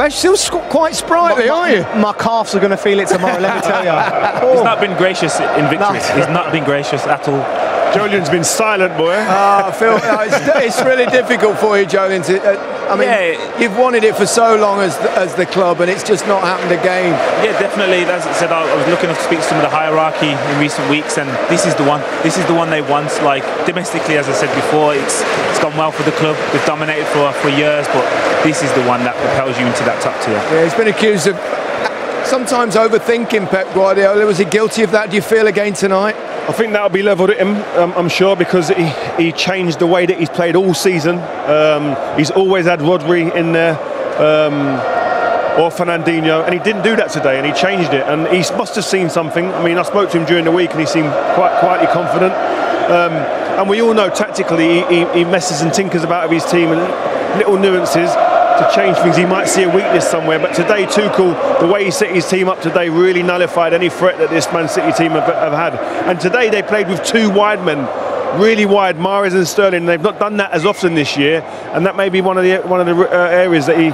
Still quite sprightly, aren't you? My calves are going to feel it tomorrow, let me tell you. He's not been gracious in victories. He's not been gracious at all. Joleon's been silent, boy. Phil, it's really difficult for you, Joleon. You've wanted it for so long as the club, and it's just not happened again. Yeah, definitely. As I said, I was looking to speak to some of the hierarchy in recent weeks, and this is the one. This is the one they want. Like domestically, as I said before, it's gone well for the club. They've dominated for years, but this is the one that propels you into that top tier. Yeah, he's been accused of sometimes overthinking Pep Guardiola. Was he guilty of that, do you feel, again tonight? I think that'll be levelled at him, I'm sure, because he changed the way that he's played all season. He's always had Rodri in there, or Fernandinho, and he didn't do that today, and he changed it. And he must have seen something. I mean, I spoke to him during the week, and he seemed quite quietly confident. And we all know tactically he messes and tinkers about with his team and little nuances to change things. He might see a weakness somewhere, but today Tuchel, the way he set his team up today, really nullified any threat that this Man City team have had. And today they played with two wide men, really wide, Mahrez and Sterling. They've not done that as often this year, and that may be one of the areas that he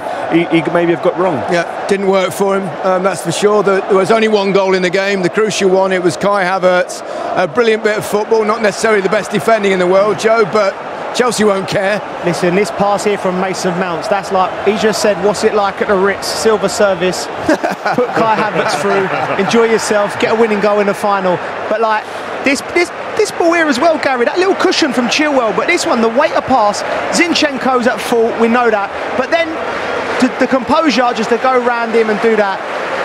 maybe have got wrong. Yeah, didn't work for him, that's for sure. There was only one goal in the game, the crucial one. It was Kai Havertz, a brilliant bit of football, not necessarily the best defending in the world, Joe, but Chelsea won't care. Listen, this pass here from Mason Mounts, that's like, he just said, what's it like at the Ritz, silver service, put Kai Havertz through, enjoy yourself, get a winning goal in the final. But like, this ball here as well, Gary, that little cushion from Chilwell, but this one, the weight of pass, Zinchenko's at fault, we know that. But then, the composure just to go round him and do that,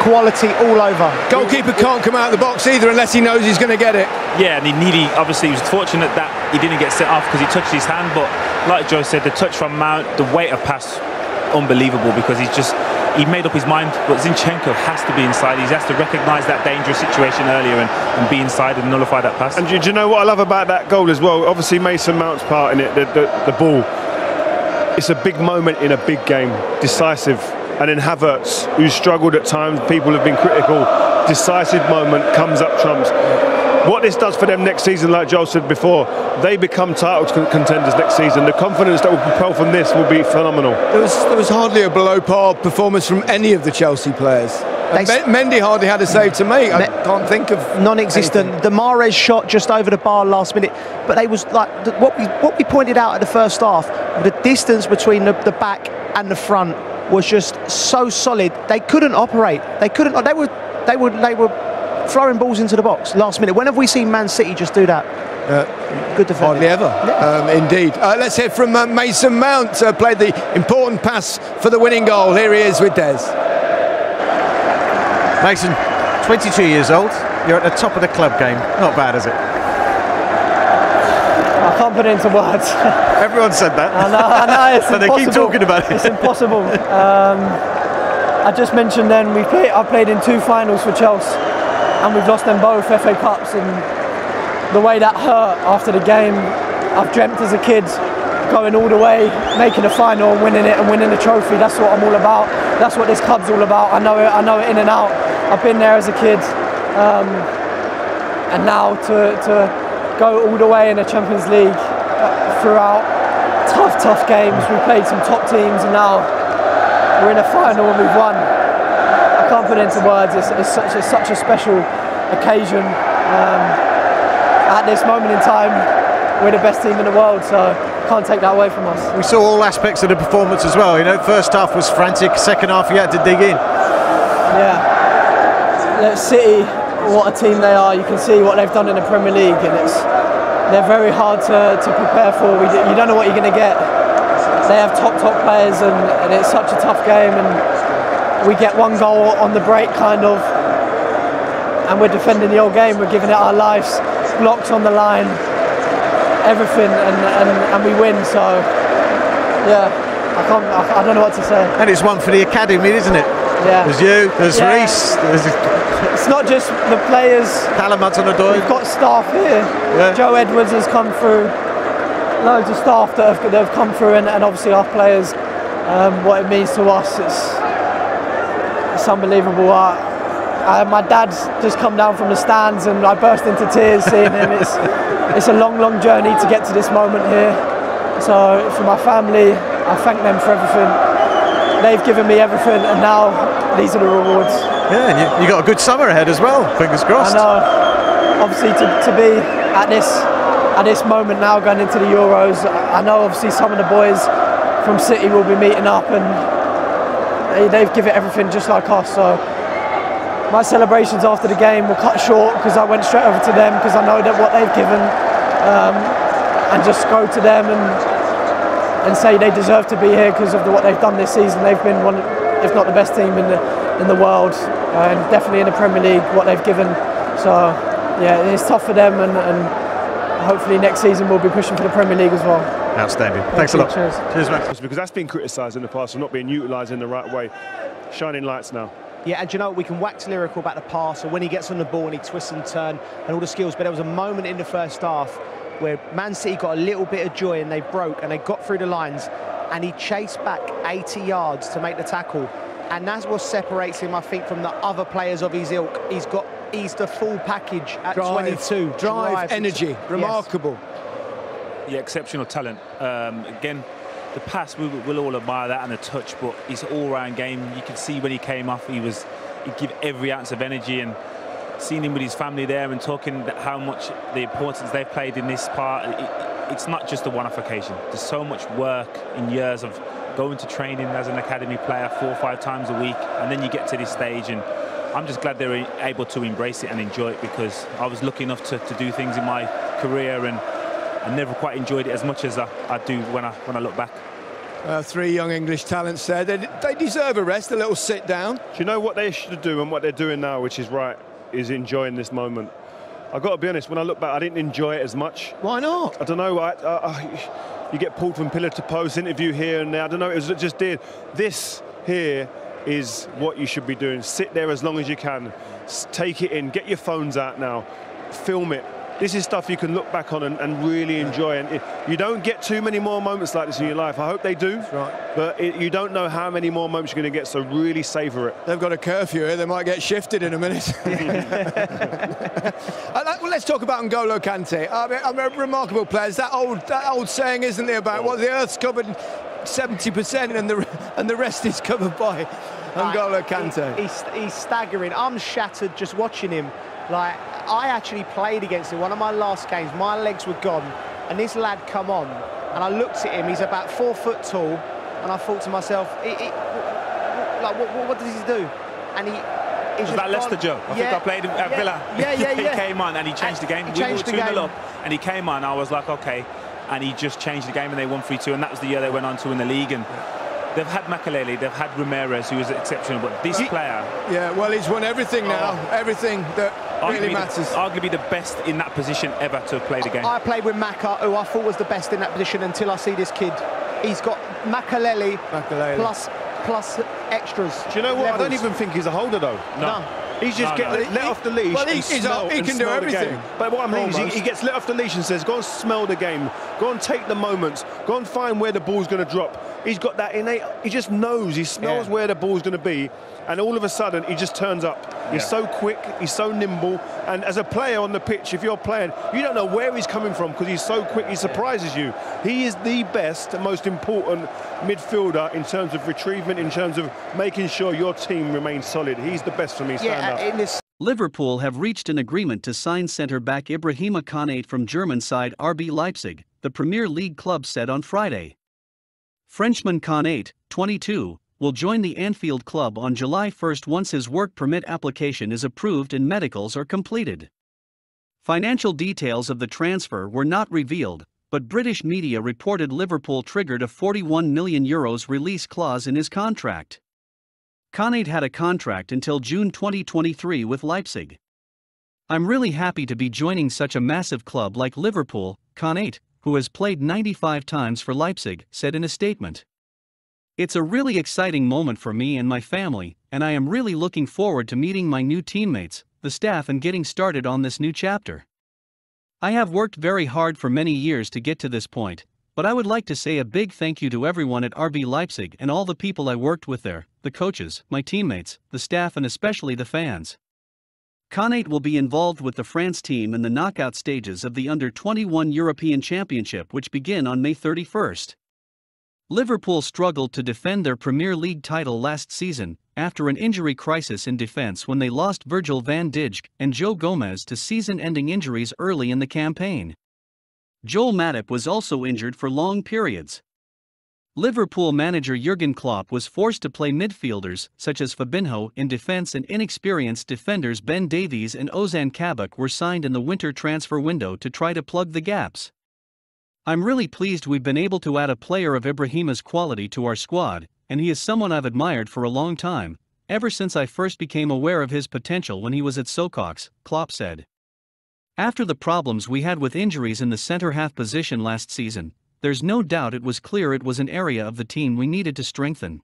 quality all over. Goalkeeper can't come out of the box either unless he knows he's going to get it. Yeah, and obviously he was fortunate that he didn't get sent off because he touched his hand, but like Joe said, the touch from Mount, the weight of pass, unbelievable, because he made up his mind, but Zinchenko has to be inside. He has to recognise that dangerous situation earlier and be inside and nullify that pass. And do you know what I love about that goal as well? Obviously Mason Mount's part in it, the ball. It's a big moment in a big game, decisive. And then Havertz, who's struggled at times, people have been critical, decisive moment, comes up trumps. What this does for them next season, like Joel said before, they become title contenders next season. The confidence that will propel from this will be phenomenal. There was hardly a below-par performance from any of the Chelsea players. Mendy hardly had a save to make. I can't think of non-existent. anything. The Mahrez shot just over the bar last minute, but they was like what we pointed out at the first half. The distance between the back and the front was just so solid. They couldn't operate. They couldn't. They were throwing balls into the box last minute. When have we seen Man City just do that? Good defense. Hardly ever. Yeah. Indeed. Let's hear from Mason Mount. Played the important pass for the winning goal. Here he is with Des. Mason, 22 years old. You're at the top of the club game. Not bad, is it? I can't put it into words. Everyone said that. I know it's but they keep talking about it. It's impossible. I just mentioned then I played in 2 finals for Chelsea, and we've lost them both, FA Cups, and the way that hurt after the game, I've dreamt as a kid going all the way, making a final and winning it and winning the trophy. That's what I'm all about. That's what this club's all about. I know it in and out. I've been there as a kid, and now to go all the way in the Champions League throughout tough games. We played some top teams, and now we're in a final and we've won. I can't put it into words. It's such a special occasion. At this moment in time, we're the best team in the world, so can't take that away from us. We saw all aspects of the performance as well. You know, first half was frantic, second half you had to dig in. Yeah. City, what a team they are. You can see what they've done in the Premier League, and they're very hard to prepare for. You don't know what you're going to get. They have top players, and it's such a tough game, and we get one goal on the break kind of, and we're defending the whole game. We're giving it our lives, blocks on the line, everything, and we win. So yeah, I don't know what to say. And it's one for the academy, isn't it? Yeah. There's you, there's Reece, it's not just the players. Callum Hudson-Odoi. We've got staff here. Yeah. Joe Edwards has come through. Loads of staff that have come through, and obviously our players. What it means to us, it's unbelievable. My dad's just come down from the stands, and I burst into tears seeing him. It's a long journey to get to this moment here. So for my family, I thank them for everything. they've given me everything, and now these are the rewards. Yeah, and you got a good summer ahead as well. Fingers crossed. I know. Obviously, to be at this moment now, going into the Euros, I know obviously some of the boys from City will be meeting up, and they've given everything just like us. So my celebrations after the game were cut short because I went straight over to them because I know that what they've given, and just go to them and say they deserve to be here because of what they've done this season. They've been one, if not the best team in the world, and definitely in the Premier League, what they've given. So yeah, it's tough for them, and hopefully next season we'll be pushing for the Premier League as well. Outstanding. Thanks a lot. Cheers. Cheers, mate. Because that's been criticised in the past for not being utilised in the right way. Shining lights now. Yeah, and you know, we can wax lyrical about the pass or when he gets on the ball and he twists and turns and all the skills, but there was a moment in the first half where Man City got a little bit of joy and they broke and they got through the lines and he chased back 80 yards to make the tackle. And that's what separates him, I think, from the other players of his ilk. He's the full package at 22. Drive, energy, remarkable. Yes. Yeah, exceptional talent. Again, the pass, we'll all admire that and the touch, but his all-round game, you could see when he came off, he'd give every ounce of energy, and seeing him with his family there and talking how much the importance they've played in this part, it's not just a one-off occasion. There's so much work in years of going to training as an academy player 4 or 5 times a week, and then you get to this stage, and I'm just glad they're able to embrace it and enjoy it, because I was lucky enough to do things in my career, and I never quite enjoyed it as much as I do when I look back. 3 young English talents there. They deserve a rest, a little sit down. Do you know what they should do and what they're doing now, which is right, is enjoying this moment? I've got to be honest, when I look back, I didn't enjoy it as much. Why not? I don't know. You get pulled from pillar to post, interview here and there. I don't know. It was just did. This here is what you should be doing. Sit there as long as you can. Take it in. Get your phones out now. Film it. This is stuff you can look back on and really enjoy. And you don't get too many more moments like this in your life. I hope they do. That's right. But you don't know how many more moments you're going to get, so really savour it. They've got a curfew here. They might get shifted in a minute. Well, let's talk about N'Golo Kante. I mean, remarkable players. That old saying, isn't there, about what the Earth's covered 70% and the rest is covered by N'Golo Kante. He's staggering. I'm shattered just watching him. Like, I actually played against him. One of my last games, my legs were gone, and this lad come on, and I looked at him. He's about 4 foot tall, and I thought to myself, like, what does he do? And was that Leicester, Joe? I think I played him at Villa. Yeah. He came on and he changed the game. We were 2-0 up, and he came on. I was like, okay, and he just changed the game, and they won 3-2, and that was the year they went on to win the league. And they've had Makelele, they've had Ramirez, who was exceptional, but this player... Yeah, well, he's won everything now, everything that really matters. Arguably the best in that position ever to have played the game. I played with Maka, who I thought was the best in that position until I see this kid. He's got Makelele plus extras. Do you know what? Levels. I don't even think he's a holder, though. No. He's just getting let off the leash. Well, he can do everything. But what I mean is he gets let off the leash and says, go and smell the game, go and take the moments, go and find where the ball's going to drop. He's got that innate, he just knows, he smells where the ball's going to be, and all of a sudden he just turns up. He's so quick, he's so nimble, and as a player on the pitch, if you're playing, you don't know where he's coming from because he's so quick, he surprises you. He is the best and most important midfielder in terms of retrievement, in terms of making sure your team remains solid. He's the best for me, stand up. Liverpool have reached an agreement to sign centre-back Ibrahima Konate from German side RB Leipzig, the Premier League club said on Friday. Frenchman Konate, 22, will join the Anfield club on July 1 once his work permit application is approved and medicals are completed. Financial details of the transfer were not revealed, but British media reported Liverpool triggered a €41 million release clause in his contract. Konate had a contract until June 2023 with Leipzig. "I'm really happy to be joining such a massive club like Liverpool," Konate, who has played 95 times for Leipzig, said in a statement. "It's a really exciting moment for me and my family, and I am really looking forward to meeting my new teammates, the staff, and getting started on this new chapter. I have worked very hard for many years to get to this point, but I would like to say a big thank you to everyone at RB Leipzig and all the people I worked with there, the coaches, my teammates, the staff, and especially the fans." Konate will be involved with the France team in the knockout stages of the Under-21 European Championship, which begin on May 31. Liverpool struggled to defend their Premier League title last season, after an injury crisis in defence when they lost Virgil van Dijk and Joe Gomez to season-ending injuries early in the campaign. Joel Matip was also injured for long periods. Liverpool manager Jurgen Klopp was forced to play midfielders such as Fabinho in defence, and inexperienced defenders Ben Davies and Ozan Kabak were signed in the winter transfer window to try to plug the gaps. I'm really pleased we've been able to add a player of Ibrahima's quality to our squad, and he is someone I've admired for a long time, ever since I first became aware of his potential when he was at Socox, Klopp said. After the problems we had with injuries in the centre-half position last season, there's no doubt it was clear it was an area of the team we needed to strengthen.